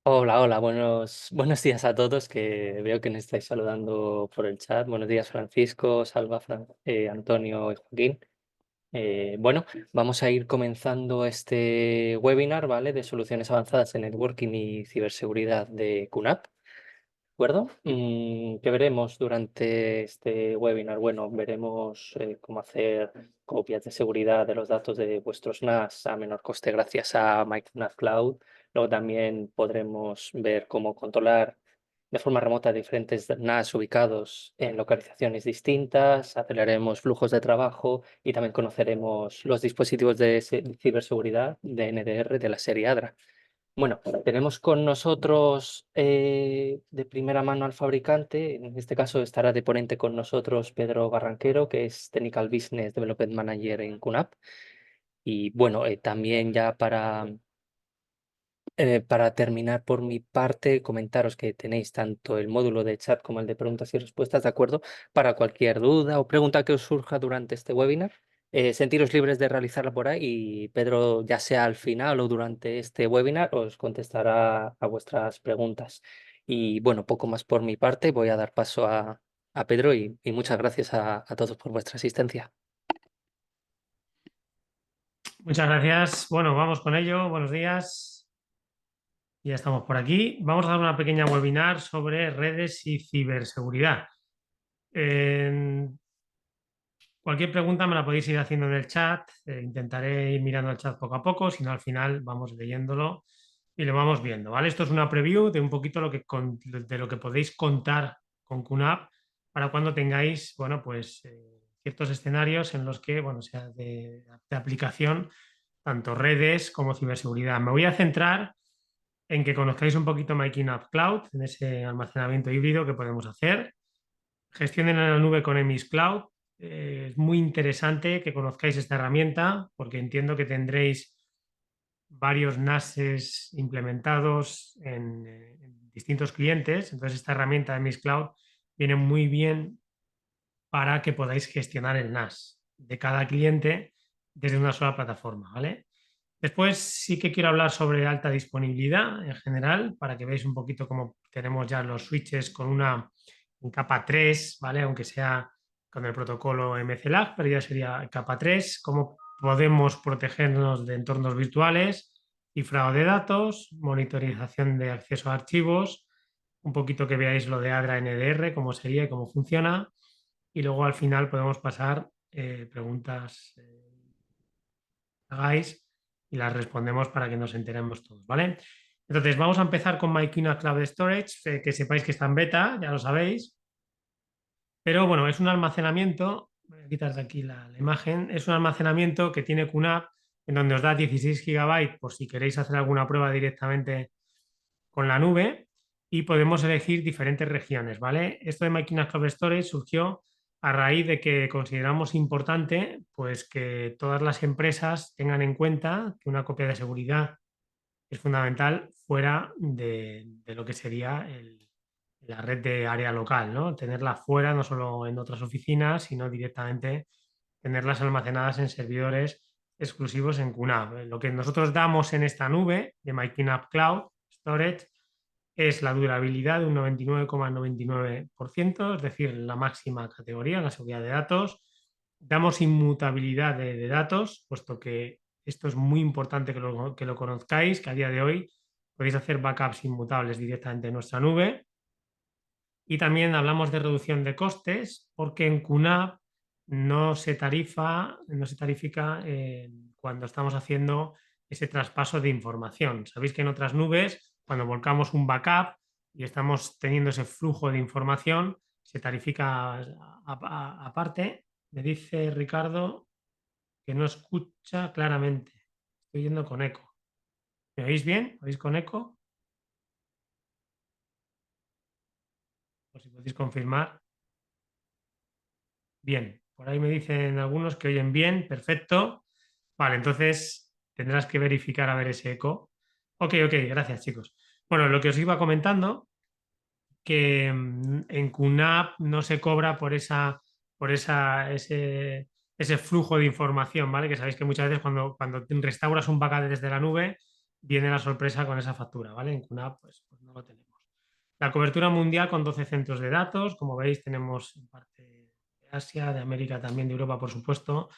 Hola, hola, buenos días a todos, que veo que me estáis saludando por el chat. Buenos días, Francisco, Salva, Antonio y Joaquín. Bueno, vamos a ir comenzando este webinar, ¿vale? De soluciones avanzadas en networking y ciberseguridad de QNAP. ¿De acuerdo? ¿Qué veremos durante este webinar? Bueno, veremos cómo hacer copias de seguridad de los datos de vuestros NAS a menor coste gracias a Micronaut Cloud. Luego también podremos ver cómo controlar de forma remota diferentes NAS ubicados en localizaciones distintas, aceleraremos flujos de trabajo y también conoceremos los dispositivos de ciberseguridad de NDR de la serie ADRA. Bueno, tenemos con nosotros de primera mano al fabricante. En este caso estará de ponente con nosotros Pedro Barranquero, que es Technical Business Development Manager en QNAP. Y bueno, también ya para terminar por mi parte, comentaros que tenéis tanto el módulo de chat como el de preguntas y respuestas, ¿de acuerdo? Para cualquier duda o pregunta que os surja durante este webinar, sentiros libres de realizarla por ahí y Pedro, ya sea al final o durante este webinar, os contestará a vuestras preguntas. Y bueno, poco más por mi parte, voy a dar paso a Pedro y muchas gracias a todos por vuestra asistencia. Muchas gracias. Bueno, vamos con ello. Buenos días. Ya estamos por aquí. Vamos a dar una pequeña webinar sobre redes y ciberseguridad. Cualquier pregunta me la podéis ir haciendo en el chat. Intentaré ir mirando el chat poco a poco, si no al final vamos leyéndolo y lo vamos viendo, ¿vale? Esto es una preview de un poquito de lo que podéis contar con QNAP para cuando tengáis, bueno, pues ciertos escenarios en los que, bueno, sea de aplicación, tanto redes como ciberseguridad. Me voy a centrar en que conozcáis un poquito MyKNAP Cloud, en ese almacenamiento híbrido que podemos hacer. Gestionen en la nube con Emis Cloud. Es muy interesante que conozcáis esta herramienta porque entiendo que tendréis varios NASes implementados en distintos clientes. Entonces, esta herramienta de Emis Cloud viene muy bien para que podáis gestionar el NAS de cada cliente desde una sola plataforma, ¿vale? Después sí que quiero hablar sobre alta disponibilidad en general, para que veáis un poquito cómo tenemos ya los switches con una en capa 3, ¿vale? Aunque sea con el protocolo MCLAG, pero ya sería capa 3, cómo podemos protegernos de entornos virtuales, cifrado de datos, monitorización de acceso a archivos, un poquito que veáis lo de ADRA NDR, cómo sería y cómo funciona, y luego al final podemos pasar preguntas hagáis y las respondemos para que nos enteremos todos, ¿vale? Entonces, vamos a empezar con MyQNAP Cloud Storage, que sepáis que está en beta, ya lo sabéis, pero bueno, es un almacenamiento, voy a quitar de aquí la imagen, es un almacenamiento que tiene QNAP en donde os da 16 GB por si queréis hacer alguna prueba directamente con la nube y podemos elegir diferentes regiones, ¿vale? Esto de Máquinas Cloud Storage surgió a raíz de que consideramos importante pues, que todas las empresas tengan en cuenta que una copia de seguridad es fundamental fuera de lo que sería la red de área local, ¿no? Tenerla fuera, no solo en otras oficinas, sino directamente tenerlas almacenadas en servidores exclusivos en QNAP. Lo que nosotros damos en esta nube de MyQNAP Cloud Storage es la durabilidad de un 99,99%, es decir, la máxima categoría, la seguridad de datos. Damos inmutabilidad de datos, puesto que esto es muy importante que lo conozcáis, que a día de hoy podéis hacer backups inmutables directamente en nuestra nube. Y también hablamos de reducción de costes, porque en QNAP no se tarifica cuando estamos haciendo ese traspaso de información. Sabéis que en otras nubes, cuando volcamos un backup y estamos teniendo ese flujo de información, se tarifica aparte. Me dice Ricardo que no escucha claramente. Estoy yendo con eco. ¿Me oís bien? ¿Oís con eco? O si podéis confirmar. Bien, por ahí me dicen algunos que oyen bien, perfecto. Vale, entonces tendrás que verificar a ver ese eco. Ok, ok, gracias chicos. Bueno, lo que os iba comentando, que en QNAP no se cobra ese flujo de información, ¿vale? Que sabéis que muchas veces cuando restauras un backup desde la nube, viene la sorpresa con esa factura, ¿vale? En QNAP pues no lo tenemos. La cobertura mundial con 12 centros de datos, como veis tenemos en parte de Asia, de América también, de Europa por supuesto.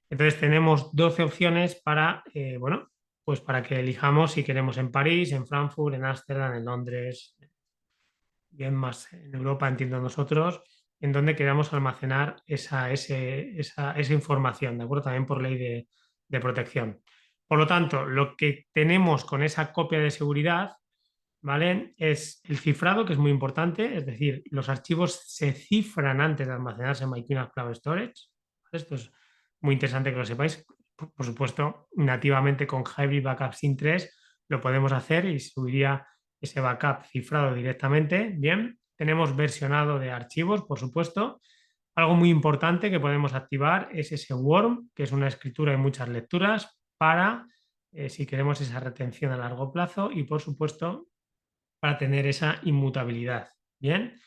Entonces tenemos 12 opciones para, bueno, pues para que elijamos si queremos en París, en Frankfurt, en Ámsterdam, en Londres, bien más en Europa, entiendo nosotros, en donde queramos almacenar esa información, ¿de acuerdo? También por ley de protección. Por lo tanto, lo que tenemos con esa copia de seguridad, ¿vale? Es el cifrado, que es muy importante, es decir, los archivos se cifran antes de almacenarse en MyQNAP Cloud Storage. ¿Vale? Esto es muy interesante que lo sepáis. Por supuesto, nativamente con Hybrid Backup SYN 3 lo podemos hacer y subiría ese backup cifrado directamente. Bien, tenemos versionado de archivos, por supuesto. Algo muy importante que podemos activar es ese worm, que es una escritura de muchas lecturas para, si queremos esa retención a largo plazo y, por supuesto, para tener esa inmutabilidad. Bien,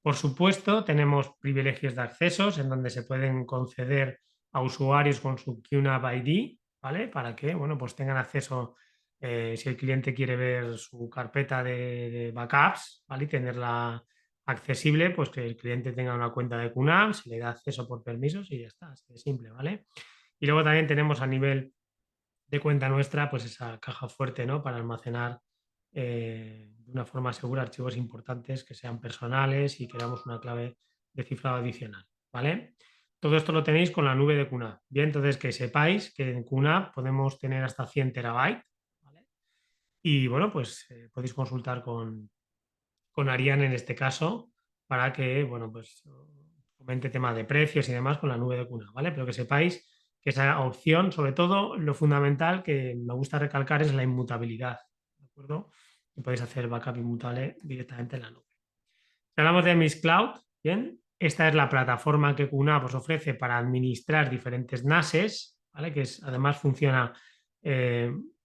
por supuesto, tenemos privilegios de accesos en donde se pueden conceder a usuarios con su QNAP ID, ¿vale? Para que, bueno, pues tengan acceso, si el cliente quiere ver su carpeta de backups, ¿vale? Y tenerla accesible, pues que el cliente tenga una cuenta de QNAP, se le da acceso por permisos y ya está, así de simple, ¿vale? Y luego también tenemos a nivel de cuenta nuestra, pues esa caja fuerte, ¿no? Para almacenar de una forma segura archivos importantes que sean personales y queramos una clave de cifrado adicional, ¿vale? Todo esto lo tenéis con la nube de QNAP. Bien, entonces que sepáis que en QNAP podemos tener hasta 100 terabytes, ¿vale? Y bueno, pues podéis consultar con Ariane en este caso para que, bueno, pues comente tema de precios y demás con la nube de QNAP, ¿vale? Pero que sepáis que esa opción, sobre todo, lo fundamental que me gusta recalcar es la inmutabilidad, ¿de acuerdo? Y podéis hacer backup inmutable directamente en la nube. Si hablamos de Miss Cloud, bien, esta es la plataforma que QNAP os ofrece para administrar diferentes NASes, ¿vale? Que además funciona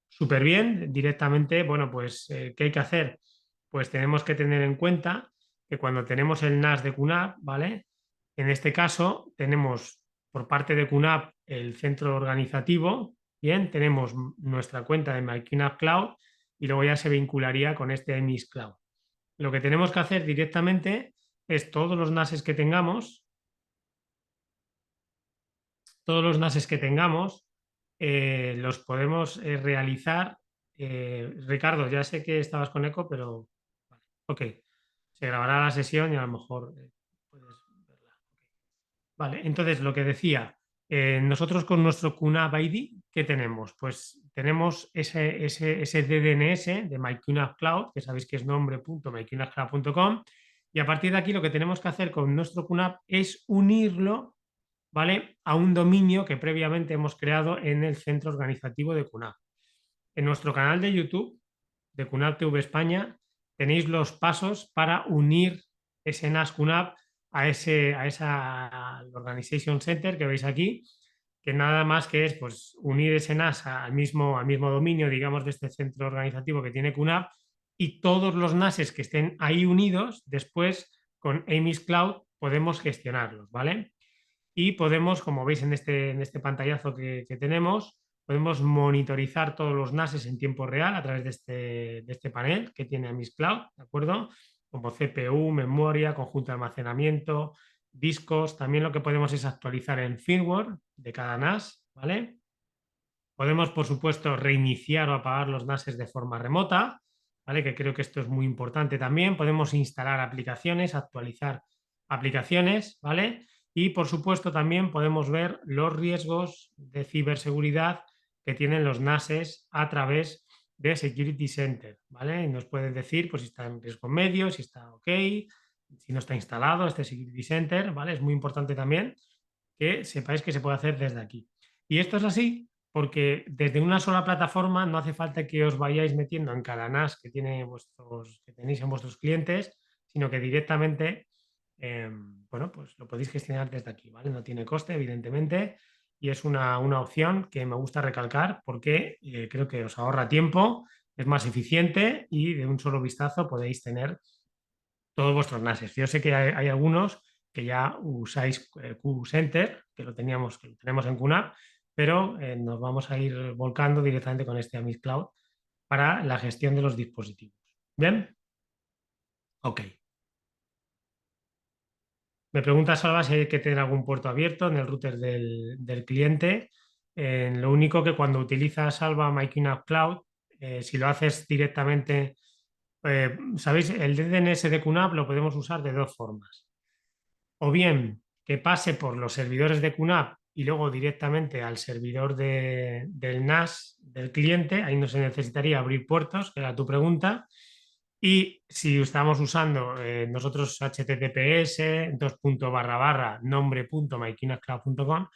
súper bien directamente. Bueno, pues, ¿qué hay que hacer? Pues tenemos que tener en cuenta que cuando tenemos el NAS de QNAP, ¿vale? En este caso tenemos por parte de QNAP el centro organizativo, bien, tenemos nuestra cuenta de MyQNAP Cloud y luego ya se vincularía con este Miss Cloud. Lo que tenemos que hacer directamente es todos los NASes que tengamos, los podemos realizar. Ricardo, ya sé que estabas con eco, pero vale, ok, se grabará la sesión y a lo mejor puedes verla. Vale, entonces lo que decía, nosotros con nuestro QNAP ID, ¿qué tenemos? Pues tenemos ese DDNS de MyQNAP Cloud, que sabéis que es nombre.myqnapcloud.com, y a partir de aquí lo que tenemos que hacer con nuestro QNAP es unirlo, ¿vale? A un dominio que previamente hemos creado en el centro organizativo de QNAP. En nuestro canal de YouTube de QNAP TV España tenéis los pasos para unir ese NAS QNAP a esa Organization Center que veis aquí, que nada más que es pues, unir ese NAS al mismo dominio, digamos, de este centro organizativo que tiene QNAP y todos los NASes que estén ahí unidos, después con Amy's Cloud podemos gestionarlos, ¿vale? Y podemos, como veis en este pantallazo que tenemos, podemos monitorizar todos los NASes en tiempo real a través de este panel que tiene Amy's Cloud, ¿de acuerdo? Como CPU, memoria, conjunto de almacenamiento, discos. También lo que podemos es actualizar el firmware de cada NAS, ¿vale? Podemos, por supuesto, reiniciar o apagar los NASes de forma remota, ¿vale? Que creo que esto es muy importante también. Podemos instalar aplicaciones, actualizar aplicaciones, ¿vale? Y, por supuesto, también podemos ver los riesgos de ciberseguridad que tienen los NASes a través de Security Center, ¿vale? Y nos pueden decir pues, si está en riesgo medio, si está ok, si no está instalado este Security Center, ¿vale? Es muy importante también que sepáis que se puede hacer desde aquí. Y esto es así porque desde una sola plataforma no hace falta que os vayáis metiendo en cada NAS que tenéis en vuestros clientes, sino que directamente, bueno, pues lo podéis gestionar desde aquí, ¿vale? No tiene coste, evidentemente, y es una opción que me gusta recalcar porque creo que os ahorra tiempo, es más eficiente y de un solo vistazo podéis tener todos vuestros NASes. Yo sé que hay algunos que ya usáis QCenter, que lo tenemos en QNAP, pero nos vamos a ir volcando directamente con este Amy's Cloud para la gestión de los dispositivos. ¿Bien? Ok. Me pregunta Salva si hay que tener algún puerto abierto en el router del cliente. Lo único que cuando utilizas Salva MyQNAP Cloud, si lo haces directamente, ¿sabéis? El DNS de QNAP lo podemos usar de dos formas. O bien que pase por los servidores de QNAP y luego directamente al servidor del NAS del cliente, ahí no se necesitaría abrir puertos, que era tu pregunta. Y si estamos usando nosotros HTTPS, nombre./nombre.mykinascloud.com,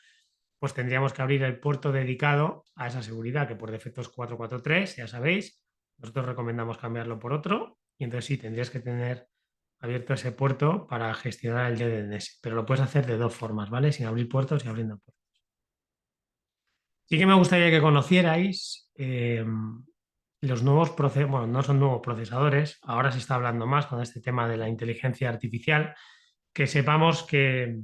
pues tendríamos que abrir el puerto dedicado a esa seguridad, que por defecto es 443, ya sabéis. Nosotros recomendamos cambiarlo por otro y entonces sí, tendrías que tener abierto ese puerto para gestionar el DNS, pero lo puedes hacer de dos formas, ¿vale? Sin abrir puertos y abriendo puertos. Sí que me gustaría que conocierais los nuevos procesadores, bueno, no son nuevos procesadores, ahora se está hablando más con este tema de la inteligencia artificial, que sepamos que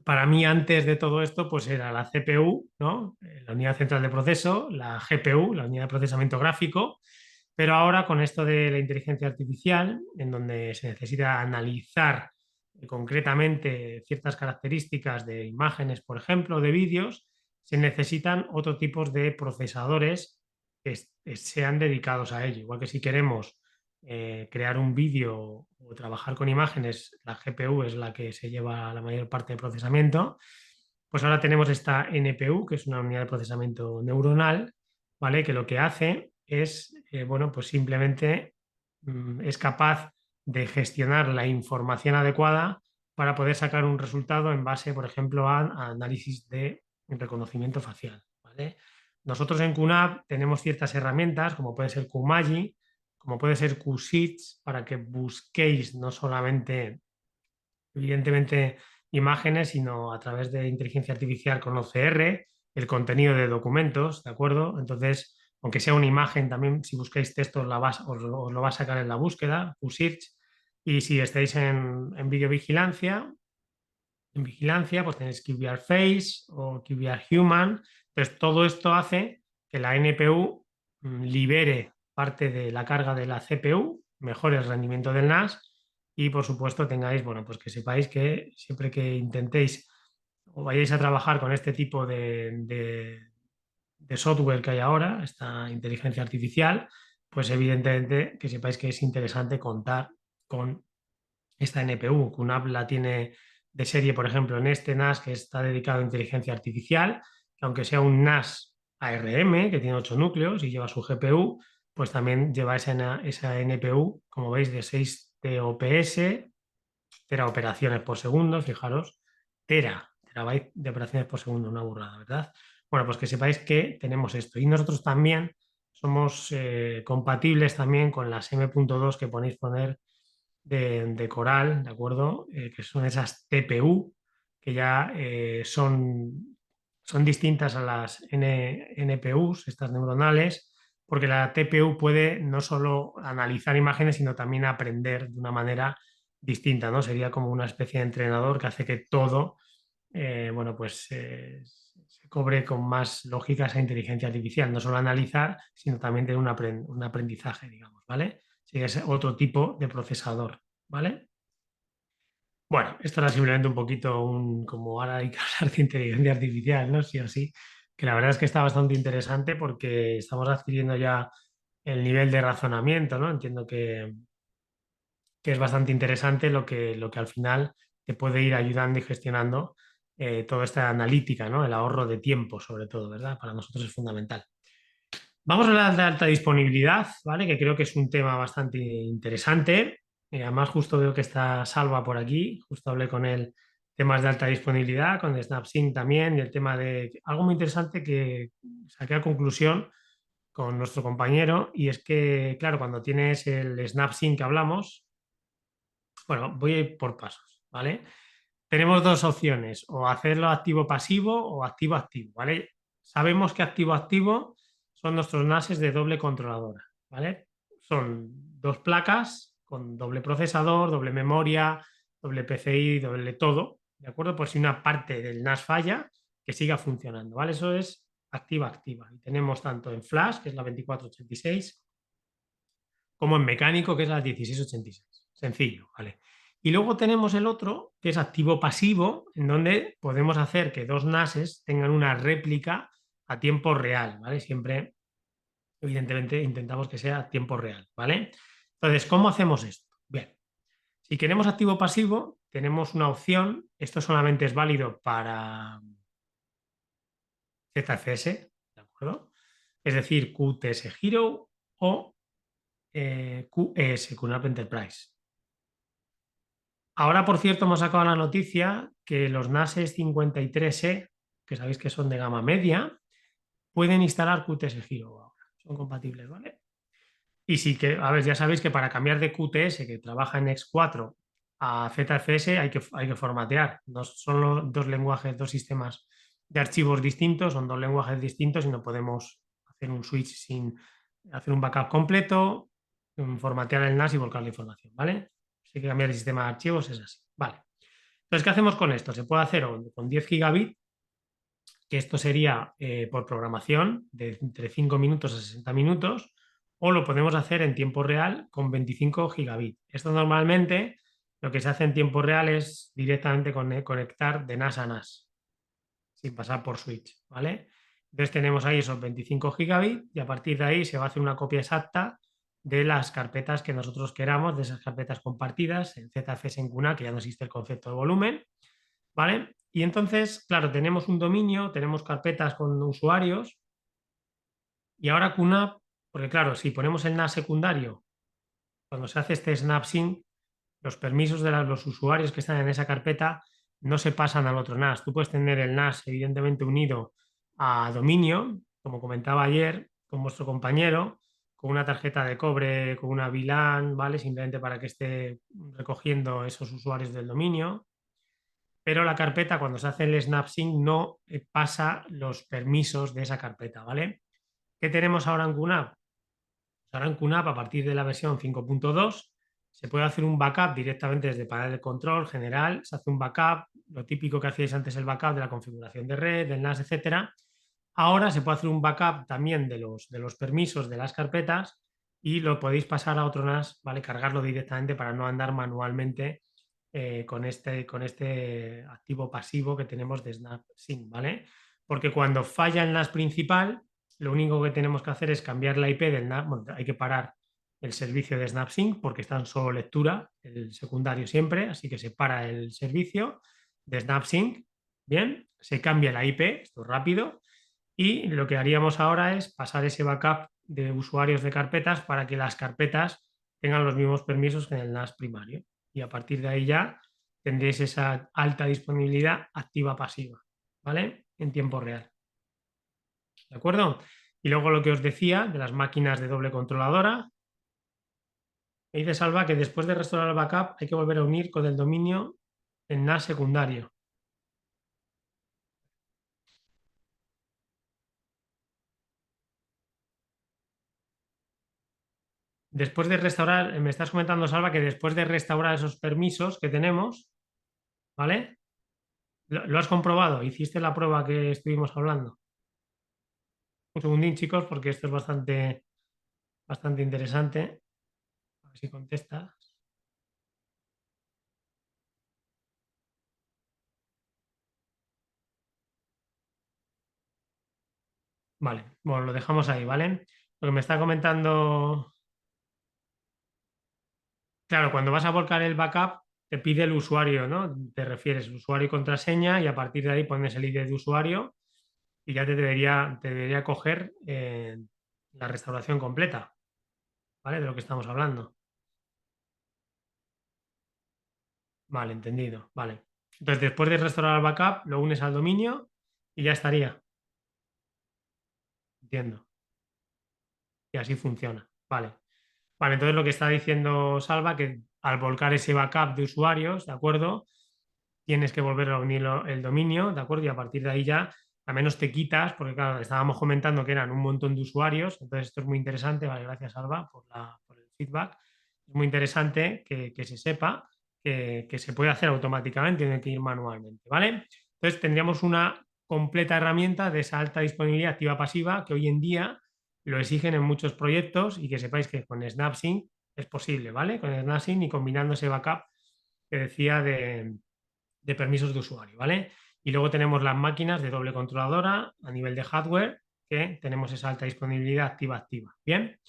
para mí antes de todo esto pues era la CPU, ¿no? La unidad central de proceso, la GPU, la unidad de procesamiento gráfico, pero ahora con esto de la inteligencia artificial, en donde se necesita analizar concretamente ciertas características de imágenes, por ejemplo, de vídeos, se necesitan otro tipo de procesadores que sean dedicados a ello. Igual que si queremos crear un vídeo o trabajar con imágenes, la GPU es la que se lleva la mayor parte de procesamiento, pues ahora tenemos esta NPU, que es una unidad de procesamiento neuronal, ¿vale? Que lo que hace es, bueno, pues simplemente es capaz de gestionar la información adecuada para poder sacar un resultado en base, por ejemplo, a análisis de reconocimiento facial, ¿vale? Nosotros en QNAP tenemos ciertas herramientas, como puede ser Kumaji, como puede ser QSearch, para que busquéis no solamente, evidentemente, imágenes, sino a través de inteligencia artificial con OCR, el contenido de documentos, ¿de acuerdo? Entonces, aunque sea una imagen, también si buscáis texto os lo va a sacar en la búsqueda, QSearch. Y si estáis en videovigilancia, en vigilancia, pues tenéis QVR Face o QVR Human. Entonces, todo esto hace que la NPU libere parte de la carga de la CPU, mejore el rendimiento del NAS y, por supuesto, tengáis, bueno, pues que sepáis que siempre que intentéis o vayáis a trabajar con este tipo de software que hay ahora, esta inteligencia artificial, pues evidentemente que sepáis que es interesante contar con esta NPU. QNAP la tiene de serie, por ejemplo, en este NAS que está dedicado a inteligencia artificial, que aunque sea un NAS ARM, que tiene 8 núcleos y lleva su GPU, pues también lleva esa NPU, como veis, de 6 TOPS, tera operaciones por segundo, fijaros, terabyte de operaciones por segundo, una burrada, ¿verdad? Bueno, pues que sepáis que tenemos esto. Y nosotros también somos compatibles también con las M.2 que ponéis poner de Coral, ¿de acuerdo? Que son esas TPU, que ya son distintas a las NPUs, estas neuronales, porque la TPU puede no solo analizar imágenes, sino también aprender de una manera distinta, ¿no? Sería como una especie de entrenador que hace que todo, bueno, pues se cobre con más lógica esa inteligencia artificial, no solo analizar, sino también tener un aprendizaje, digamos, ¿vale? Sí, es otro tipo de procesador, ¿vale? Bueno, esto era simplemente un poquito como ahora hay que hablar de inteligencia artificial, ¿no? Sí o sí, que la verdad es que está bastante interesante porque estamos adquiriendo ya el nivel de razonamiento, ¿no? Entiendo que es bastante interesante lo que al final te puede ir ayudando y gestionando toda esta analítica, ¿no? El ahorro de tiempo, sobre todo, ¿verdad? Para nosotros es fundamental. Vamos a hablar de alta disponibilidad, ¿vale? Que creo que es un tema bastante interesante. Además, justo veo que está Salva por aquí, justo hablé con él temas de alta disponibilidad, con SnapSync también, y el tema de algo muy interesante que saqué a conclusión con nuestro compañero, y es que, claro, cuando tienes el SnapSync que hablamos, bueno, voy a ir por pasos, ¿vale? Tenemos dos opciones, o hacerlo activo-pasivo o activo-activo, ¿vale? Sabemos que activo-activo son nuestros NASes de doble controladora, ¿vale? Son dos placas con doble procesador, doble memoria, doble PCI, doble todo, ¿de acuerdo? Por si una parte del NAS falla, que siga funcionando, ¿vale? Eso es activa. Y tenemos tanto en flash, que es la 2486, como en mecánico, que es la 1686. Sencillo, ¿vale? Y luego tenemos el otro, que es activo-pasivo, en donde podemos hacer que dos NASes tengan una réplica a tiempo real, ¿vale? Siempre, evidentemente, intentamos que sea a tiempo real, ¿vale? Entonces, ¿cómo hacemos esto? Bien, si queremos activo-pasivo, tenemos una opción. Esto solamente es válido para ZFS, ¿de acuerdo? Es decir, QTS Hero o QES, QNAP Enterprise. Ahora, por cierto, hemos sacado la noticia que los NASes 53E, que sabéis que son de gama media, pueden instalar QTS Hero ahora. Son compatibles, ¿vale? Y sí que, a ver, ya sabéis que para cambiar de QTS, que trabaja en X4, a ZFS hay que formatear. No son dos lenguajes, dos sistemas de archivos distintos, son dos lenguajes distintos y no podemos hacer un switch sin hacer un backup completo, formatear el NAS y volcar la información, ¿vale? Si hay que cambiar el sistema de archivos, es así. Vale. Entonces, ¿qué hacemos con esto? Se puede hacer con 10 gigabits, que esto sería por programación de entre 5 minutos a 60 minutos, o lo podemos hacer en tiempo real con 25 gigabits. Esto normalmente lo que se hace en tiempo real es directamente conectar de NAS a NAS, sin pasar por switch, ¿vale? Entonces tenemos ahí esos 25 gigabits y a partir de ahí se va a hacer una copia exacta de las carpetas que nosotros queramos, de esas carpetas compartidas en ZFS en QNAP, que ya no existe el concepto de volumen, ¿vale? Y entonces, claro, tenemos un dominio, tenemos carpetas con usuarios y ahora QNAP, porque claro, si ponemos el NAS secundario, cuando se hace este snap sync, los permisos de los usuarios que están en esa carpeta no se pasan al otro NAS. Tú puedes tener el NAS evidentemente unido a dominio, como comentaba ayer con vuestro compañero, con una tarjeta de cobre, con una VLAN, ¿vale? Simplemente para que esté recogiendo esos usuarios del dominio. Pero la carpeta, cuando se hace el snap sync, no pasa los permisos de esa carpeta, ¿vale? ¿Qué tenemos ahora en QNAP? Ahora en QNAP, a partir de la versión 5.2, se puede hacer un backup directamente desde panel de control general. Se hace un backup, lo típico que hacíais antes, el backup de la configuración de red, del NAS, etcétera. Ahora se puede hacer un backup también de los permisos de las carpetas y lo podéis pasar a otro NAS, ¿vale? Cargarlo directamente para no andar manualmente con este activo pasivo que tenemos de SnapSync, ¿vale? Porque cuando falla el NAS principal, lo único que tenemos que hacer es cambiar la IP del NAS. Bueno, hay que parar el servicio de SnapSync porque está en solo lectura, el secundario siempre, así que se para el servicio de SnapSync. Bien, se cambia la IP, esto es rápido, y lo que haríamos ahora es pasar ese backup de usuarios de carpetas para que las carpetas tengan los mismos permisos que en el NAS primario. Y a partir de ahí ya tendréis esa alta disponibilidad activa-pasiva, ¿vale? En tiempo real. ¿De acuerdo? Y luego lo que os decía de las máquinas de doble controladora. Me dice Salva que después de restaurar el backup hay que volver a unir con el dominio en NAS secundario. Después de restaurar, me estás comentando, Salva, que después de restaurar esos permisos que tenemos, ¿vale? ¿Lo has comprobado? ¿Hiciste la prueba que estuvimos hablando? Un segundín, chicos, porque esto es bastante interesante. A ver si contestas. Vale, bueno, lo dejamos ahí, ¿vale? Lo que me está comentando, claro, cuando vas a volcar el backup, te pide el usuario, ¿no? Te refieres usuario y contraseña y a partir de ahí pones el ID de usuario y ya te debería coger la restauración completa, ¿vale? De lo que estamos hablando. Vale, entendido, vale. Entonces, después de restaurar el backup, lo unes al dominio y ya estaría. Entiendo. Y así funciona. Vale. Vale, entonces lo que está diciendo Salva, que al volcar ese backup de usuarios, ¿de acuerdo? Tienes que volver a unir el dominio, ¿de acuerdo? Y a partir de ahí ya, al menos te quitas, porque claro, estábamos comentando que eran un montón de usuarios, entonces esto es muy interesante, vale, gracias Salva por el feedback. Es muy interesante que se sepa que se puede hacer automáticamente, tiene que ir manualmente, ¿vale? Entonces tendríamos una completa herramienta de esa alta disponibilidad activa-pasiva que hoy en día lo exigen en muchos proyectos y que sepáis que con SnapSync es posible, ¿vale? Con SnapSync y combinando ese backup que decía de permisos de usuario, ¿vale? Y luego tenemos las máquinas de doble controladora a nivel de hardware, que tenemos esa alta disponibilidad activa-activa. Bien,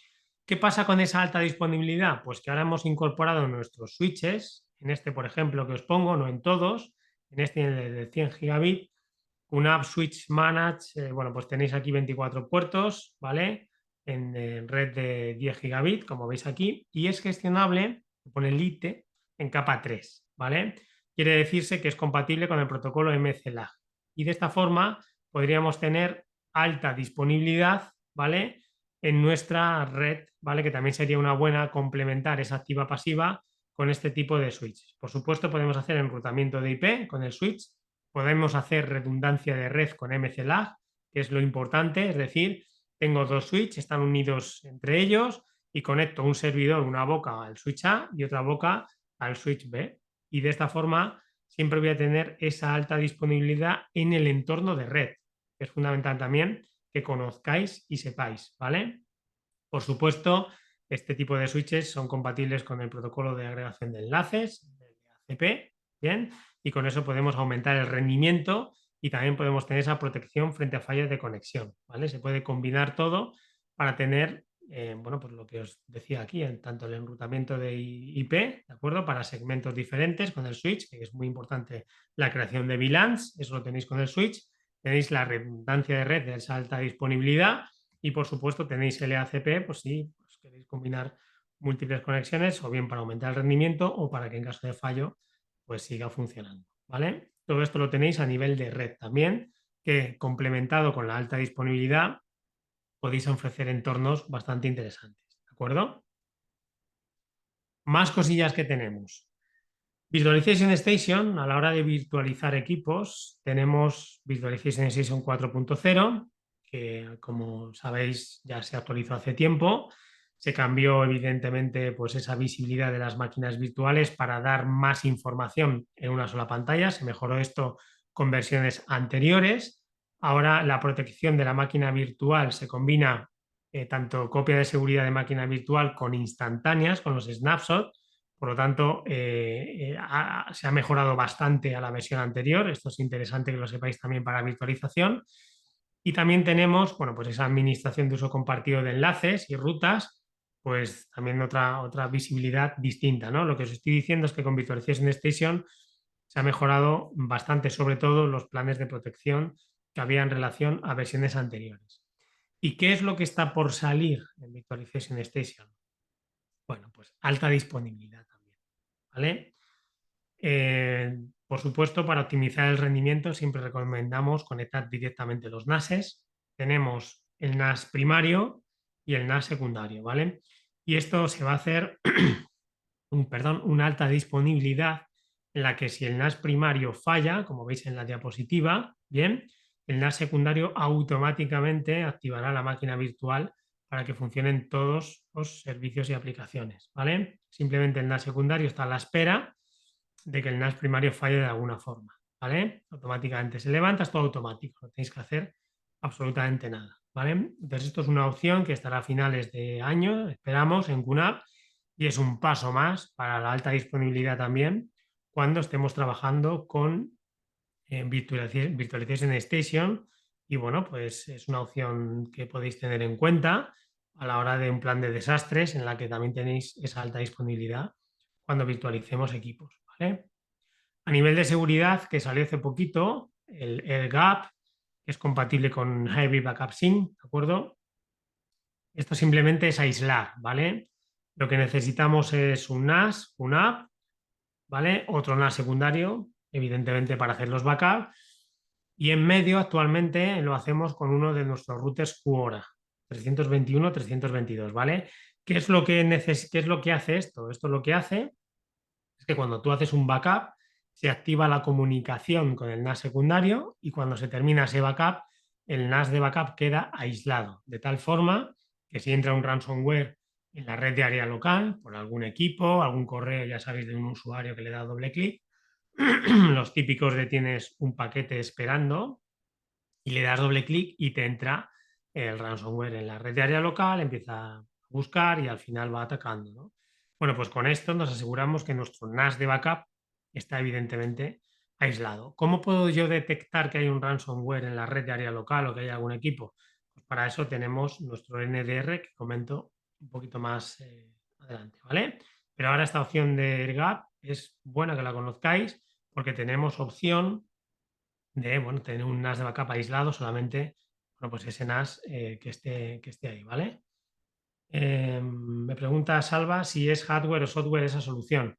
¿qué pasa con esa alta disponibilidad? Pues que ahora hemos incorporado nuestros switches, en este, por ejemplo, que os pongo, no en todos, en este de 100 gigabit, una app Switch Manage, bueno, pues tenéis aquí 24 puertos, ¿vale? En red de 10 gigabit, como veis aquí, y es gestionable, pone Lite, en capa 3, ¿vale? Quiere decirse que es compatible con el protocolo MCLAG. Y de esta forma podríamos tener alta disponibilidad, ¿vale? En nuestra red, ¿vale? Que también sería una buena complementar esa activa pasiva con este tipo de switches. Por supuesto, podemos hacer enrutamiento de IP con el switch, podemos hacer redundancia de red con MCLAG, que es lo importante, es decir, tengo dos switches, están unidos entre ellos y conecto un servidor, una boca al switch A y otra boca al switch B. Y de esta forma siempre voy a tener esa alta disponibilidad en el entorno de red, que es fundamental también que conozcáis y sepáis, ¿vale? Por supuesto, este tipo de switches son compatibles con el protocolo de agregación de enlaces, de ACP, ¿bien? Y con eso podemos aumentar el rendimiento y también podemos tener esa protección frente a fallas de conexión, ¿vale? Se puede combinar todo para tener, bueno, pues lo que os decía aquí, en tanto el enrutamiento de IP, ¿de acuerdo? Para segmentos diferentes con el switch, que es muy importante la creación de VLANs, eso lo tenéis con el switch, tenéis la redundancia de red de esa alta disponibilidad y por supuesto tenéis LACP, pues si pues queréis combinar múltiples conexiones o bien para aumentar el rendimiento o para que en caso de fallo pues siga funcionando, ¿vale? Todo esto lo tenéis a nivel de red también, que complementado con la alta disponibilidad podéis ofrecer entornos bastante interesantes, ¿de acuerdo? Más cosillas que tenemos. Virtualization Station, a la hora de virtualizar equipos, tenemos Virtualization Station 4.0, que como sabéis ya se actualizó hace tiempo. Se cambió evidentemente pues esa visibilidad de las máquinas virtuales para dar más información en una sola pantalla. Se mejoró esto con versiones anteriores. Ahora la protección de la máquina virtual se combina tanto copia de seguridad de máquina virtual con instantáneas, con los snapshots. Por lo tanto, se ha mejorado bastante a la versión anterior. Esto es interesante que lo sepáis también para virtualización. Y también tenemos, bueno, pues esa administración de uso compartido de enlaces y rutas, pues también otra visibilidad distinta, ¿no? Lo que os estoy diciendo es que con Virtualization Station se ha mejorado bastante, sobre todo los planes de protección que había en relación a versiones anteriores. ¿Y qué es lo que está por salir en Virtualization Station? Bueno, pues alta disponibilidad también, ¿vale? Por supuesto, para optimizar el rendimiento siempre recomendamos conectar directamente los NASes. Tenemos el NAS primario y el NAS secundario, ¿vale? Y esto se va a hacer, una alta disponibilidad en la que si el NAS primario falla, como veis en la diapositiva, bien, el NAS secundario automáticamente activará la máquina virtual para que funcionen todos los servicios y aplicaciones, ¿vale? Simplemente el NAS secundario está a la espera de que el NAS primario falle de alguna forma, ¿vale? Automáticamente se levanta, es todo automático, no tenéis que hacer absolutamente nada, ¿vale? Entonces esto es una opción que estará a finales de año, esperamos, en QNAP, y es un paso más para la alta disponibilidad también cuando estemos trabajando con Virtualization Station y bueno, pues es una opción que podéis tener en cuenta a la hora de un plan de desastres en la que también tenéis esa alta disponibilidad cuando virtualicemos equipos, ¿vale? A nivel de seguridad, que salió hace poquito, el AirGap, que es compatible con Hybrid Backup Sync, ¿de acuerdo? Esto simplemente es aislar, ¿vale? Lo que necesitamos es un NAS, un app, ¿vale? Otro NAS secundario, evidentemente para hacer los backups. Y en medio actualmente lo hacemos con uno de nuestros routers Quora, 321-322, ¿vale? ¿Qué es lo que qué es lo que hace esto? Esto lo que hace es que cuando tú haces un backup, se activa la comunicación con el NAS secundario y cuando se termina ese backup, el NAS de backup queda aislado, de tal forma que si entra un ransomware en la red de área local, por algún equipo, algún correo, ya sabéis, de un usuario que le da doble clic, los típicos de tienes un paquete esperando, y le das doble clic y te entra el ransomware en la red de área local, empieza a buscar y al final va atacando, ¿no? Bueno, pues con esto nos aseguramos que nuestro NAS de backup está evidentemente aislado. ¿Cómo puedo yo detectar que hay un ransomware en la red de área local o que hay algún equipo? Pues para eso tenemos nuestro NDR que comento un poquito más adelante, ¿vale? Pero ahora esta opción de AirGap es buena que la conozcáis porque tenemos opción de bueno, tener un NAS de backup aislado solamente, bueno, pues ese NAS que esté ahí, ¿vale? Me pregunta Salva si es hardware o software esa solución.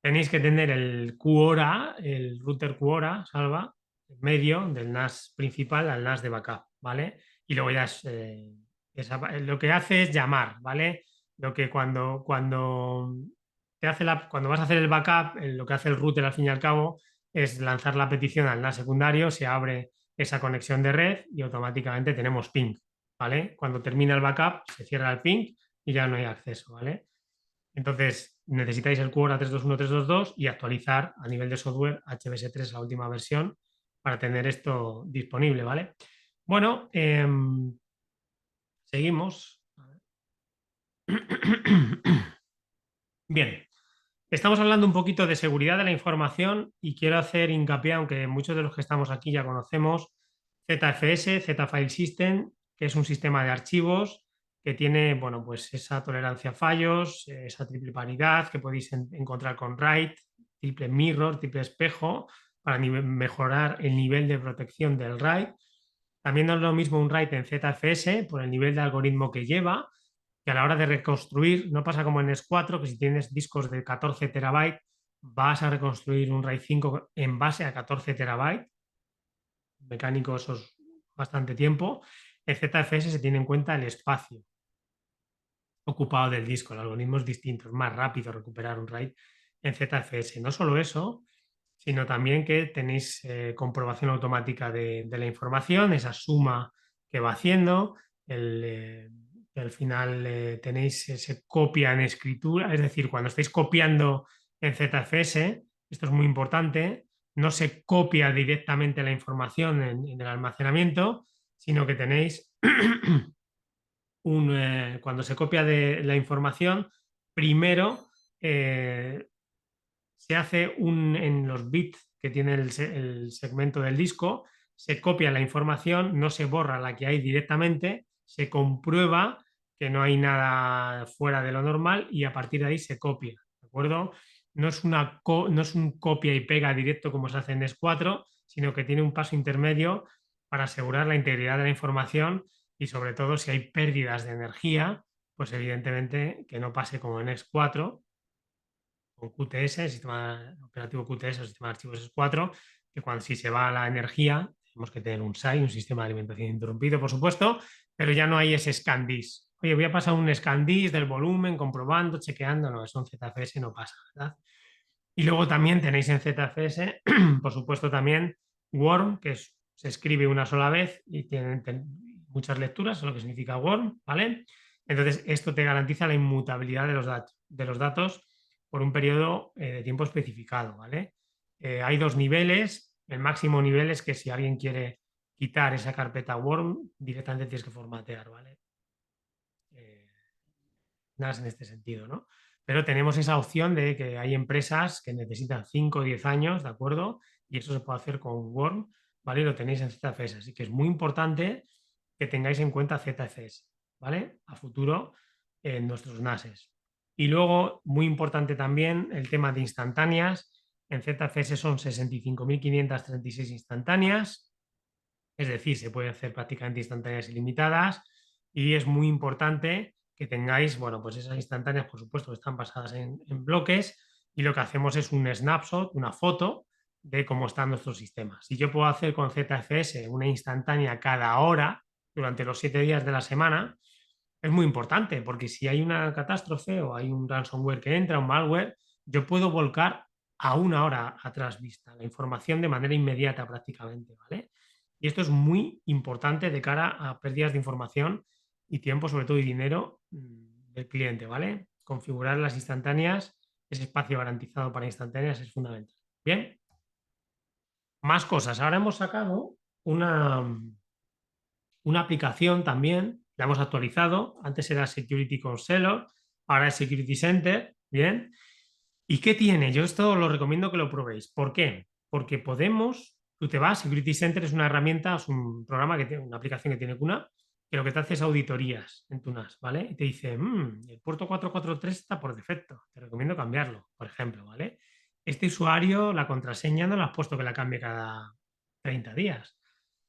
Tenéis que tener el QoRa, el router QoRa, Salva, en medio del NAS principal al NAS de backup, ¿vale? Y luego ya lo que hace es llamar, ¿vale? Lo que cuando vas a hacer el backup, lo que hace el router al fin y al cabo es lanzar la petición al NAS secundario, se abre esa conexión de red y automáticamente tenemos ping, ¿vale? Cuando termina el backup se cierra el ping y ya no hay acceso, ¿vale? Entonces, necesitáis el QoRa 321.322 y actualizar a nivel de software HBS3, la última versión, para tener esto disponible, ¿vale? Bueno, seguimos. Bien, estamos hablando un poquito de seguridad de la información y quiero hacer hincapié, aunque muchos de los que estamos aquí ya conocemos, ZFS, Z-File System, que es un sistema de archivos que tiene, bueno, pues esa tolerancia a fallos, esa triple paridad que podéis encontrar con RAID, triple mirror, triple espejo, para mejorar el nivel de protección del RAID. También no es lo mismo un RAID en ZFS por el nivel de algoritmo que lleva, que a la hora de reconstruir no pasa como en S4, que si tienes discos de 14 terabytes vas a reconstruir un RAID 5 en base a 14 terabytes. Mecánico eso es bastante tiempo. En ZFS se tiene en cuenta el espacio ocupado del disco, el algoritmo es distinto, es más rápido recuperar un RAID en ZFS. No solo eso, sino también que tenéis comprobación automática de la información, esa suma que va haciendo, que al final tenéis ese copia en escritura, es decir, cuando estáis copiando en ZFS, esto es muy importante, no se copia directamente la información en el almacenamiento, sino que tenéis cuando se copia de la información, primero se hace en los bits que tiene el segmento del disco, se copia la información, no se borra la que hay directamente, se comprueba que no hay nada fuera de lo normal y a partir de ahí se copia, ¿de acuerdo? No es un copia y pega directo como se hace en S4, sino que tiene un paso intermedio para asegurar la integridad de la información y sobre todo si hay pérdidas de energía, pues evidentemente que no pase como en S4 con QTS, el sistema operativo QTS, el sistema de archivos S4, que cuando si se va la energía, tenemos que tener un SAI, un sistema de alimentación interrumpido, por supuesto, pero ya no hay ese ScanDis. Oye, voy a pasar un ScanDis del volumen, comprobando, chequeando, no, eso en ZFS no pasa, ¿verdad? Y luego también tenéis en ZFS, por supuesto, también Worm, que se escribe una sola vez y tiene muchas lecturas, es lo que significa Worm, ¿vale? Entonces, esto te garantiza la inmutabilidad de los datos por un periodo de tiempo especificado, ¿vale? Hay dos niveles. El máximo nivel es que si alguien quiere quitar esa carpeta Worm, directamente tienes que formatear, ¿vale? Nada en este sentido, ¿no? Pero tenemos esa opción de que hay empresas que necesitan 5 o 10 años, ¿de acuerdo? Y eso se puede hacer con Worm, ¿vale? Y lo tenéis en ZFS. Así que es muy importante que tengáis en cuenta ZFS, ¿vale? A futuro en nuestros NASes. Y luego, muy importante también, el tema de instantáneas. En ZFS son 65.536 instantáneas, es decir, se puede hacer prácticamente instantáneas ilimitadas y es muy importante que tengáis, bueno, pues esas instantáneas, por supuesto, están basadas en bloques y lo que hacemos es un snapshot, una foto de cómo están nuestros sistemas. Si yo puedo hacer con ZFS una instantánea cada hora durante los 7 días de la semana, es muy importante porque si hay una catástrofe o hay un ransomware que entra, un malware, yo puedo volcar a una hora atrás vista la información de manera inmediata prácticamente, ¿vale? Y esto es muy importante de cara a pérdidas de información y tiempo, sobre todo, y dinero del cliente, ¿vale? Configurar las instantáneas, ese espacio garantizado para instantáneas es fundamental. Bien, más cosas. Ahora hemos sacado una aplicación también, la hemos actualizado. Antes era Security Counselor, ahora es Security Center. Bien. ¿Y qué tiene? Yo esto lo recomiendo que lo probéis. ¿Por qué? Porque tú te vas, Security Center es una herramienta, es un programa que tiene, una aplicación que tiene QNAP, que lo que te hace es auditorías en tu NAS, ¿vale? Y te dice, el puerto 443 está por defecto, te recomiendo cambiarlo, por ejemplo, ¿vale? Este usuario, la contraseña no la has puesto que la cambie cada 30 días.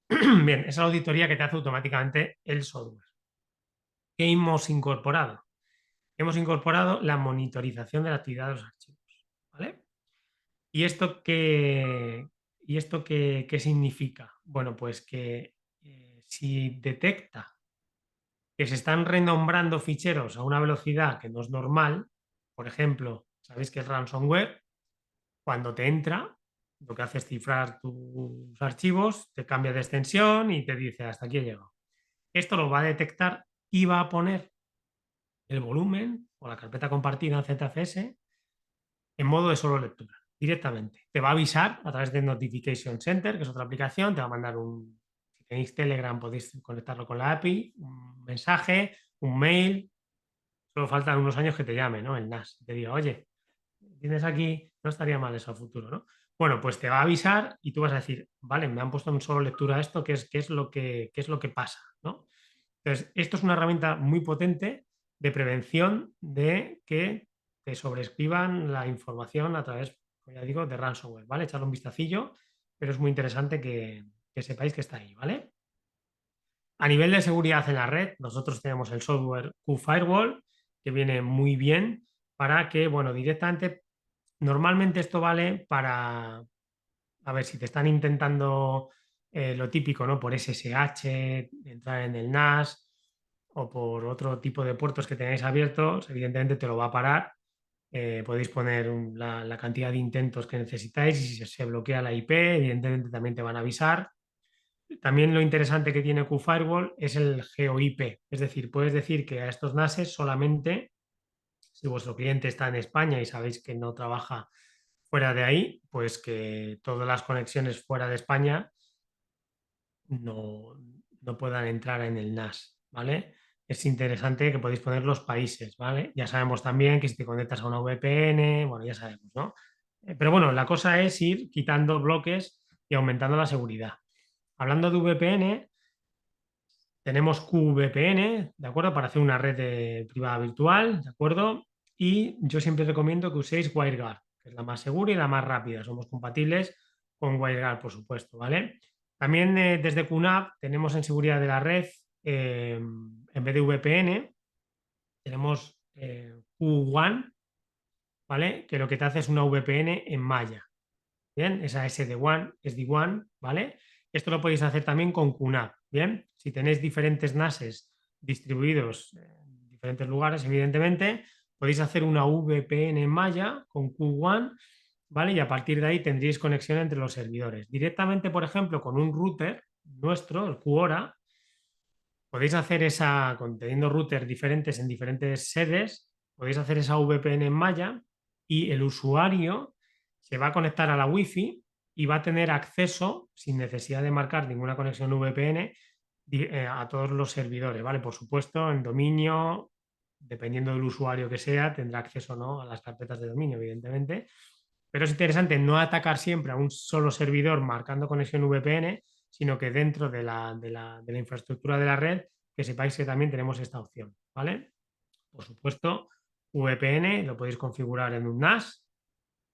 Bien, esa es la auditoría que te hace automáticamente el software. ¿Qué hemos incorporado? Hemos incorporado la monitorización de la actividad de los archivos, ¿vale? ¿Y esto qué significa? Bueno, pues que si detecta que se están renombrando ficheros a una velocidad que no es normal, por ejemplo, sabéis que el ransomware, cuando te entra, lo que hace es cifrar tus archivos, te cambia de extensión y te dice hasta aquí he llegado. Esto lo va a detectar y va a poner el volumen o la carpeta compartida en ZFS en modo de solo lectura, directamente. Te va a avisar a través de Notification Center, que es otra aplicación, te va a mandar si tenéis Telegram podéis conectarlo con la API, un mensaje, un mail, solo faltan unos años que te llame, ¿no? El NAS, te diga, oye, tienes aquí, no estaría mal eso a futuro, ¿no? Bueno, pues te va a avisar y tú vas a decir, vale, me han puesto en solo lectura esto, qué es lo que pasa, ¿no? Entonces, esto es una herramienta muy potente de prevención de que te sobreescriban la información a través, como ya digo, de ransomware, ¿vale? Echarle un vistacillo, pero es muy interesante que sepáis que está ahí, ¿vale? A nivel de seguridad en la red, nosotros tenemos el software QFirewall, que viene muy bien para que, bueno, directamente, normalmente esto vale para, a ver, si te están intentando lo típico, ¿no? Por SSH, entrar en el NAS o por otro tipo de puertos que tengáis abiertos, evidentemente te lo va a parar. Podéis poner la cantidad de intentos que necesitáis y si se bloquea la IP, evidentemente también te van a avisar. También lo interesante que tiene QFirewall es el GeoIP, es decir, puedes decir que a estos NASes solamente, si vuestro cliente está en España y sabéis que no trabaja fuera de ahí, pues que todas las conexiones fuera de España no, no puedan entrar en el NAS, ¿vale? Es interesante que podéis poner los países, ¿vale? Ya sabemos también que si te conectas a una VPN, bueno, ya sabemos, ¿no? Pero bueno, la cosa es ir quitando bloques y aumentando la seguridad. Hablando de VPN, tenemos QVPN, ¿de acuerdo? Para hacer una red privada virtual, ¿de acuerdo? Y yo siempre recomiendo que uséis WireGuard, que es la más segura y la más rápida. Somos compatibles con WireGuard, por supuesto, ¿vale? También desde QNAP tenemos en seguridad de la red, en vez de VPN, tenemos Q1, ¿vale? Que lo que te hace es una VPN en malla. Bien, esa SD-WAN, SD-WAN, ¿vale? Esto lo podéis hacer también con QNAP, ¿bien? Si tenéis diferentes NASes distribuidos en diferentes lugares, evidentemente, podéis hacer una VPN en malla con Q1, ¿vale? Y a partir de ahí tendréis conexión entre los servidores. Directamente, por ejemplo, con un router nuestro, el QORA, podéis hacer teniendo routers diferentes en diferentes sedes, podéis hacer esa VPN en malla y el usuario se va a conectar a la Wi-Fi y va a tener acceso, sin necesidad de marcar ninguna conexión VPN, a todos los servidores, ¿vale? Por supuesto, en dominio, dependiendo del usuario que sea, tendrá acceso, ¿no?, a las carpetas de dominio, evidentemente. Pero es interesante no atacar siempre a un solo servidor marcando conexión VPN, sino que dentro de la infraestructura de la red, que sepáis que también tenemos esta opción, ¿vale? Por supuesto, VPN lo podéis configurar en un NAS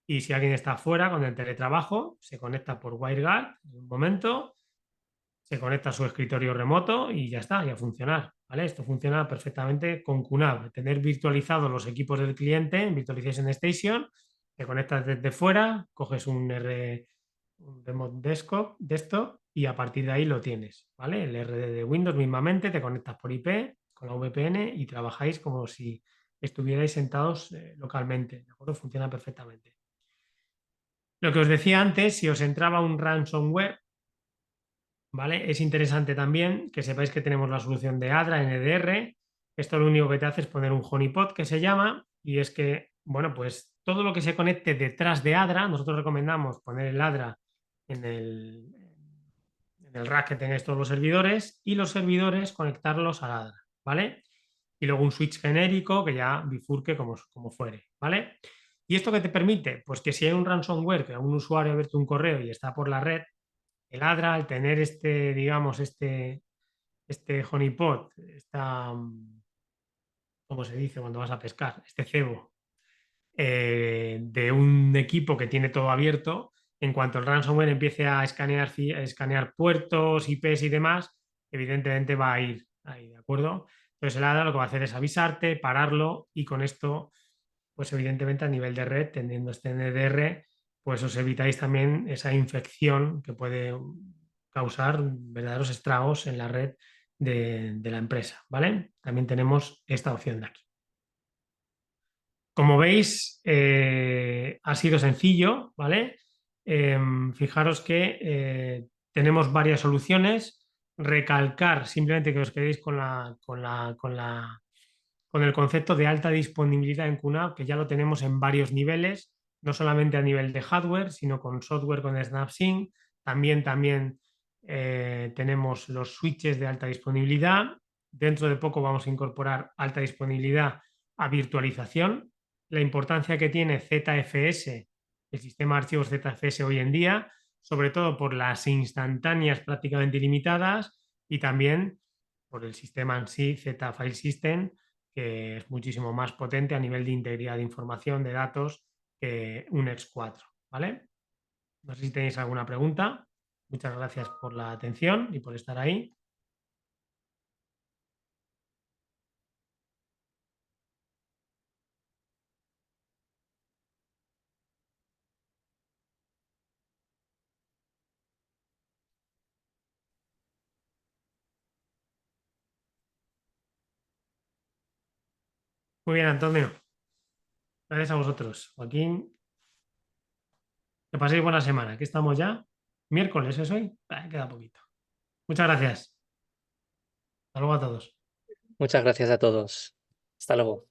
y si alguien está fuera con el teletrabajo, se conecta por WireGuard en un momento, se conecta a su escritorio remoto y ya está, y a funcionar, ¿vale? Esto funciona perfectamente con QNAP. Tener virtualizados los equipos del cliente en Virtualization Station, te conectas desde fuera, coges un Remote Desktop y a partir de ahí lo tienes, ¿vale? El RD de Windows mismamente, te conectas por IP con la VPN y trabajáis como si estuvierais sentados localmente, ¿de acuerdo? Funciona perfectamente. Lo que os decía antes, si os entraba un ransomware, ¿vale? Es interesante también que sepáis que tenemos la solución de ADRA, NDR. Esto lo único que te hace es poner un honeypot que se llama, y es que, bueno, pues todo lo que se conecte detrás de ADRA, nosotros recomendamos poner el ADRA en el en el rack que tengáis todos los servidores y los servidores conectarlos a Ladra, ¿vale? Y luego un switch genérico que ya bifurque como fuere, ¿vale? ¿Y esto qué te permite? Pues que si hay un ransomware, que un usuario ha abierto un correo y está por la red, el Adra, al tener digamos, este honeypot, ¿cómo se dice cuando vas a pescar? Este cebo de un equipo que tiene todo abierto, en cuanto el ransomware empiece a escanear puertos, IPs y demás, evidentemente va a ir ahí, ¿de acuerdo? Entonces el ADA lo que va a hacer es avisarte, pararlo y con esto, pues evidentemente a nivel de red, teniendo este NDR, pues os evitáis también esa infección que puede causar verdaderos estragos en la red de la empresa, ¿vale? También tenemos esta opción de aquí. Como veis, ha sido sencillo, ¿vale? Fijaros que tenemos varias soluciones. Recalcar simplemente que os quedéis con el concepto de alta disponibilidad en QNAP, que ya lo tenemos en varios niveles, no solamente a nivel de hardware, sino con software con SnapSync. También tenemos los switches de alta disponibilidad. Dentro de poco vamos a incorporar alta disponibilidad a virtualización. La importancia que tiene ZFS, el sistema de archivos ZFS hoy en día, sobre todo por las instantáneas prácticamente ilimitadas y también por el sistema en sí, Z File System, que es muchísimo más potente a nivel de integridad de información, de datos, que un X4, ¿vale? No sé si tenéis alguna pregunta. Muchas gracias por la atención y por estar ahí. Muy bien, Antonio. Gracias a vosotros. Joaquín, que paséis buena semana. Aquí estamos ya. Miércoles es hoy. Queda poquito. Muchas gracias. Hasta luego a todos. Muchas gracias a todos. Hasta luego.